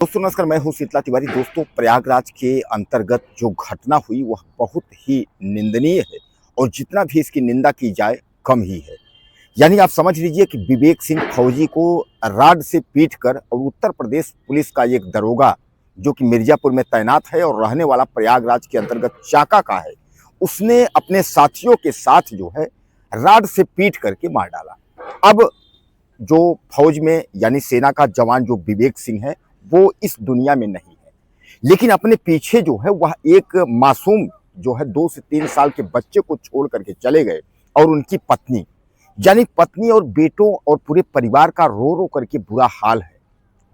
दोस्तों नमस्कार, मैं हूं शीतला तिवारी। दोस्तों, प्रयागराज के अंतर्गत जो घटना हुई वह बहुत ही निंदनीय है और जितना भी इसकी निंदा की जाए कम ही है। यानी आप समझ लीजिए कि विवेक सिंह फौजी को राड से पीट कर और उत्तर प्रदेश पुलिस का एक दरोगा जो कि मिर्जापुर में तैनात है और रहने वाला प्रयागराज के अंतर्गत चाका का है, उसने अपने साथियों के साथ जो है राड से पीट करके मार डाला। अब जो फौज में यानी सेना का जवान जो विवेक सिंह है वो इस दुनिया में नहीं है, लेकिन अपने पीछे जो है वह एक मासूम जो है 2 से 3 साल के बच्चे को छोड़ करके चले गए और उनकी पत्नी यानी पत्नी और बेटों और पूरे परिवार का रो रो करके बुरा हाल है।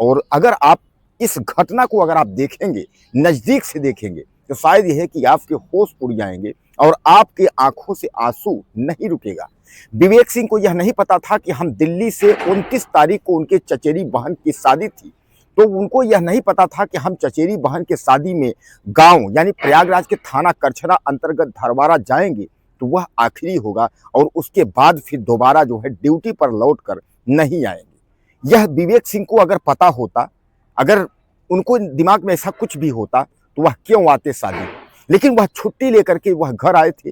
और अगर आप इस घटना को अगर आप देखेंगे, नज़दीक से देखेंगे, तो शायद यह है कि आपके होश उड़ जाएंगे और आपके आंखों से आंसू नहीं रुकेगा। विवेक सिंह को यह नहीं पता था कि हम दिल्ली से 29 तारीख को उनके चचेरी बहन की शादी थी, तो उनको यह नहीं पता था कि हम चचेरी बहन के शादी में गांव यानी प्रयागराज के थाना करछना अंतर्गत धरवारा जाएंगे तो वह आखिरी होगा और उसके बाद फिर दोबारा जो है ड्यूटी पर लौट कर नहीं आएंगे। यह विवेक सिंह को अगर पता होता, अगर उनको दिमाग में ऐसा कुछ भी होता तो वह क्यों आते शादी। लेकिन वह छुट्टी लेकर के वह घर आए थे,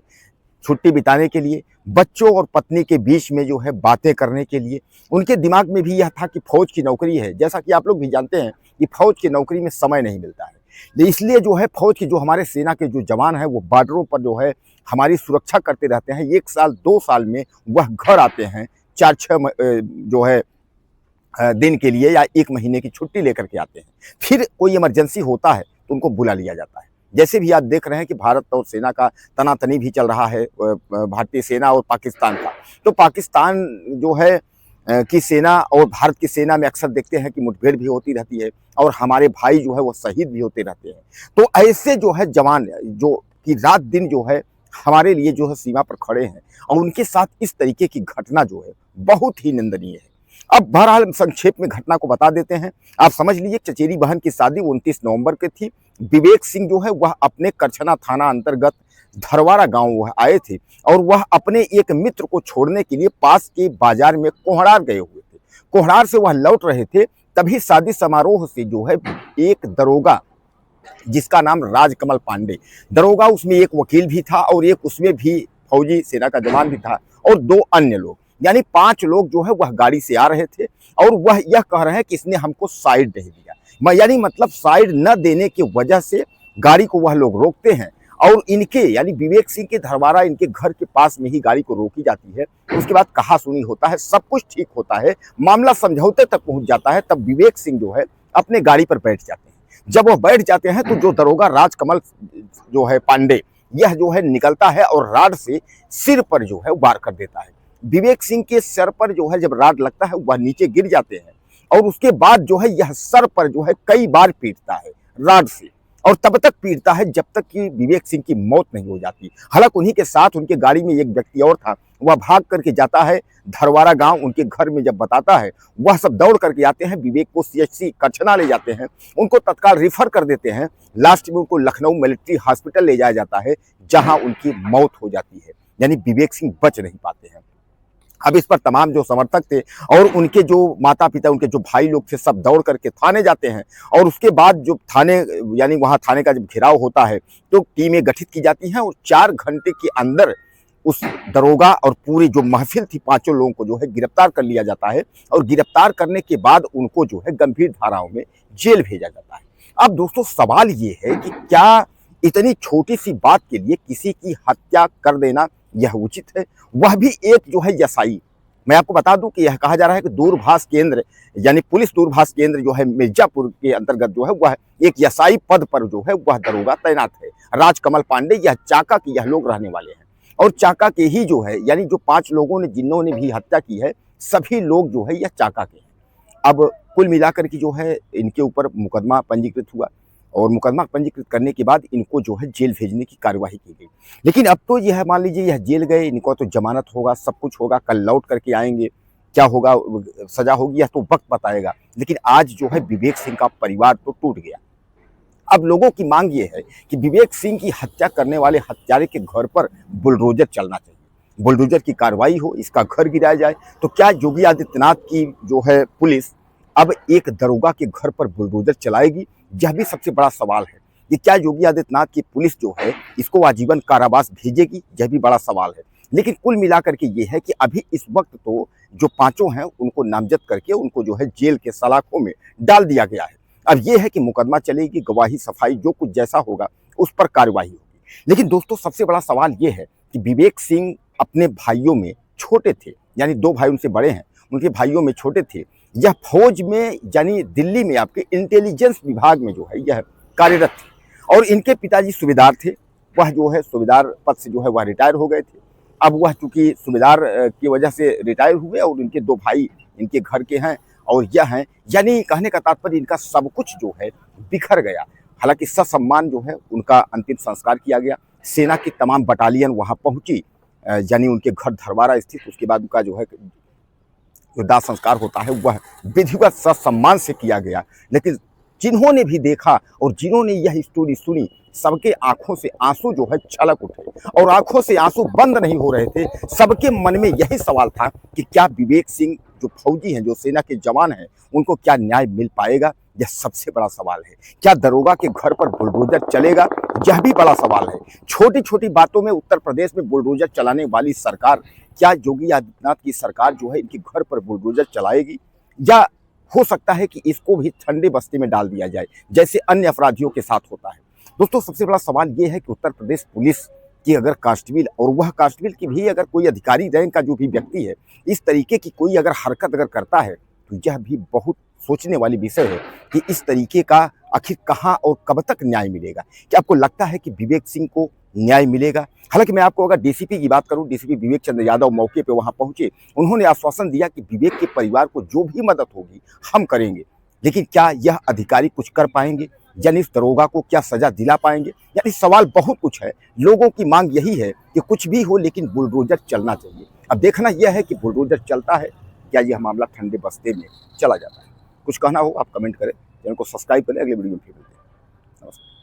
छुट्टी बिताने के लिए, बच्चों और पत्नी के बीच में जो है बातें करने के लिए। उनके दिमाग में भी यह था कि फौज की नौकरी है, जैसा कि आप लोग भी जानते हैं कि फौज की नौकरी में समय नहीं मिलता है, इसलिए जो है फौज की जो हमारे सेना के जो जवान हैं वो बॉर्डरों पर जो है हमारी सुरक्षा करते रहते हैं। 1 साल 2 साल में वह घर आते हैं, 4-6 जो है दिन के लिए या 1 महीने की छुट्टी लेकर के आते हैं। फिर कोई इमरजेंसी होता है तो उनको बुला लिया जाता है। जैसे भी आप देख रहे हैं कि भारत और सेना का तनातनी भी चल रहा है, भारतीय सेना और पाकिस्तान का। तो पाकिस्तान जो है की सेना और भारत की सेना में अक्सर देखते हैं कि मुठभेड़ भी होती रहती है और हमारे भाई जो है वो शहीद भी होते रहते हैं। तो ऐसे जो है जवान जो कि रात दिन जो है हमारे लिए जो है सीमा पर खड़े हैं और उनके साथ इस तरीके की घटना जो है बहुत ही निंदनीय है। अब बहरहाल संक्षेप में घटना को बता देते हैं। आप समझ लीजिए चचेरी बहन की शादी 29 नवंबर की थी। विवेक सिंह जो है वह अपने करछना थाना अंतर्गत धरवारा गांव वह आए थे और वह अपने एक मित्र को छोड़ने के लिए पास के बाजार में कोहरार गए हुए थे। कोहरार से वह लौट रहे थे, तभी शादी समारोह से जो है एक दरोगा जिसका नाम राजकमल पांडे, दरोगा, उसमें एक वकील भी था और एक उसमें भी फौजी सेना का जवान भी था और 2 अन्य लोग, यानी 5 लोग जो है वह गाड़ी से आ रहे थे और वह यह कह रहे हैं कि इसने हमको साइड नहीं दिया। यानी मतलब साइड न देने की वजह से गाड़ी को वह लोग रोकते हैं और इनके यानी विवेक सिंह के धरवारा इनके घर के पास में ही गाड़ी को रोकी जाती है। उसके बाद कहा सुनी होता है, सब कुछ ठीक होता है, मामला समझौते तक पहुंच जाता है। तब विवेक सिंह जो है अपने गाड़ी पर बैठ जाते हैं। जब वह बैठ जाते हैं तो जो दरोगा राजकमल जो है पांडे, यह जो है निकलता है और राड से सिर पर जो है वार कर देता है। विवेक सिंह के सर पर जो है जब राड लगता है वह नीचे गिर जाते हैं और उसके बाद जो है यह सर पर जो है कई बार पीटता है राड से और तब तक पीटता है जब तक कि विवेक सिंह की मौत नहीं हो जाती। हालांकि उन्हीं के साथ उनके गाड़ी में एक व्यक्ति और था, वह भाग करके जाता है धरवारा गांव। उनके घर में जब बताता है वह सब दौड़ करके आते हैं, विवेक को CHC करछना ले जाते हैं, उनको तत्काल रिफर कर देते हैं। लास्ट में उनको लखनऊ मिलिट्री हॉस्पिटल ले जाया जाता है जहां उनकी मौत हो जाती है, यानी विवेक सिंह बच नहीं पाते हैं। अब इस पर तमाम जो समर्थक थे और उनके जो माता पिता, उनके जो भाई लोग थे, सब दौड़ करके थाने जाते हैं और उसके बाद जो थाने यानी वहाँ थाने का जब घेराव होता है तो टीमें गठित की जाती हैं और 4 घंटे के अंदर उस दरोगा और पूरी जो महफिल थी 5 लोगों को जो है गिरफ्तार कर लिया जाता है और गिरफ्तार करने के बाद उनको जो है गंभीर धाराओं में जेल भेजा जाता है। अब दोस्तों सवाल ये है कि क्या इतनी छोटी सी बात के लिए किसी की हत्या कर देना यह उचित है, वह भी एक जो है यसाई। मैं आपको बता दूं कि यह कहा जा रहा है कि दूरभाष केंद्र यानी पुलिस दूरभाष केंद्र जो है मिर्जापुर के अंतर्गत जो है वह एक यसाई पद पर जो है वह दरोगा तैनात है। राजकमल पांडे यह चाका के यह लोग रहने वाले हैं और चाका के ही जो है यानी जो 5 लोगों ने जिन्होंने भी हत्या की है सभी लोग जो है यह चाका के हैं। अब कुल मिलाकर के जो है इनके ऊपर मुकदमा पंजीकृत हुआ और मुकदमा पंजीकृत करने के बाद इनको जो है जेल भेजने की कार्यवाही की गई। लेकिन अब तो यह मान लीजिए यह जेल गए, इनको तो जमानत होगा, सब कुछ होगा, कल लौट करके आएंगे, क्या होगा, सजा होगी यह तो वक्त बताएगा। लेकिन आज जो है विवेक सिंह का परिवार तो टूट गया। अब लोगों की मांग ये है कि विवेक सिंह की हत्या करने वाले हत्यारे के घर पर बुलडोजर चलना चाहिए, बुलडोजर की कार्रवाई हो, इसका घर गिराया जाए। तो क्या योगी आदित्यनाथ की जो है पुलिस अब एक दरोगा के घर पर बुलडोजर चलाएगी, यह भी सबसे बड़ा सवाल है। कि क्या योगी आदित्यनाथ की पुलिस जो है इसको आजीवन कारावास भेजेगी, यह भी बड़ा सवाल है। लेकिन कुल मिलाकर के ये है कि अभी इस वक्त तो जो पांचों हैं उनको नामजद करके उनको जो है जेल के सलाखों में डाल दिया गया है। अब ये है कि मुकदमा चलेगी, गवाही सफाई जो कुछ जैसा होगा उस पर कार्रवाई होगी। लेकिन दोस्तों सबसे बड़ा सवाल ये है कि विवेक सिंह अपने भाइयों में छोटे थे, यानी 2 भाई उनसे बड़े हैं, उनके भाइयों में छोटे थे। यह फौज में यानी दिल्ली में आपके इंटेलिजेंस विभाग में जो है यह कार्यरत थे और इनके पिताजी सूबेदार थे। वह जो है सूबेदार पद से जो है वह रिटायर हो गए थे। अब वह चूंकि सूबेदार की वजह से रिटायर हुए और इनके 2 भाई इनके घर के हैं और यह हैं, यानी कहने का तात्पर्य इनका सब कुछ जो है बिखर गया। हालांकि ससम्मान जो है उनका अंतिम संस्कार किया गया। सेना की तमाम बटालियन वहां पहुंची, यानी उनके घर धरवारा स्थित। उसके बाद उनका जो है जो दाह संस्कार होता है वह विधिवत ससम्मान से किया गया। लेकिन जिन्होंने भी देखा और जिन्होंने यह स्टोरी सुनी, सबके आंखों से आंसू जो है छलक उठे और आंखों से आंसू बंद नहीं हो रहे थे। सबके मन में यही सवाल था कि क्या विवेक सिंह जो फौजी हैं, जो सेना के जवान हैं, उनको क्या न्याय मिल पाएगा? यह सबसे बड़ा सवाल है। क्या दरोगा के घर पर बुलडोजर चलेगा? यह भी बड़ा सवाल है। छोटी छोटी बातों में उत्तर प्रदेश में बुलडोजर चलाने वाली सरकार, क्या योगी आदित्यनाथ की सरकार जो है इनके घर पर बुलडोजर चलाएगी, या हो सकता है कि इसको भी ठंडे बस्ते में डाल दिया जाए जैसे अन्य अपराधियों के साथ होता है? दोस्तों सबसे बड़ा सवाल यह है कि उत्तर प्रदेश पुलिस की अगर कांस्टेबल, और वह कांस्टेबल की भी अगर कोई अधिकारी रैंक का जो भी व्यक्ति है, इस तरीके की कोई अगर हरकत अगर करता है तो यह भी बहुत सोचने वाली विषय है कि इस तरीके का आखिर कहाँ और कब तक न्याय मिलेगा। क्या आपको लगता है कि विवेक सिंह को न्याय मिलेगा? हालांकि मैं आपको अगर डीसीपी की बात करूं, डीसीपी विवेक चंद्र यादव मौके पे वहां पहुंचे, उन्होंने आश्वासन दिया कि विवेक के परिवार को जो भी मदद होगी हम करेंगे। लेकिन क्या यह अधिकारी कुछ कर पाएंगे? यानी इस दरोगा को क्या सजा दिला पाएंगे? यानी सवाल बहुत कुछ है। लोगों की मांग यही है कि कुछ भी हो लेकिन बुलडोजर चलना चाहिए। अब देखना यह है कि बुलडोजर चलता है, क्या यह मामला ठंडे बस्ते में चला जाता है? कुछ कहना हो आप कमेंट करें, चैनल को सब्सक्राइब करें। अगले वीडियो में फिर मिलते हैं। नमस्कार।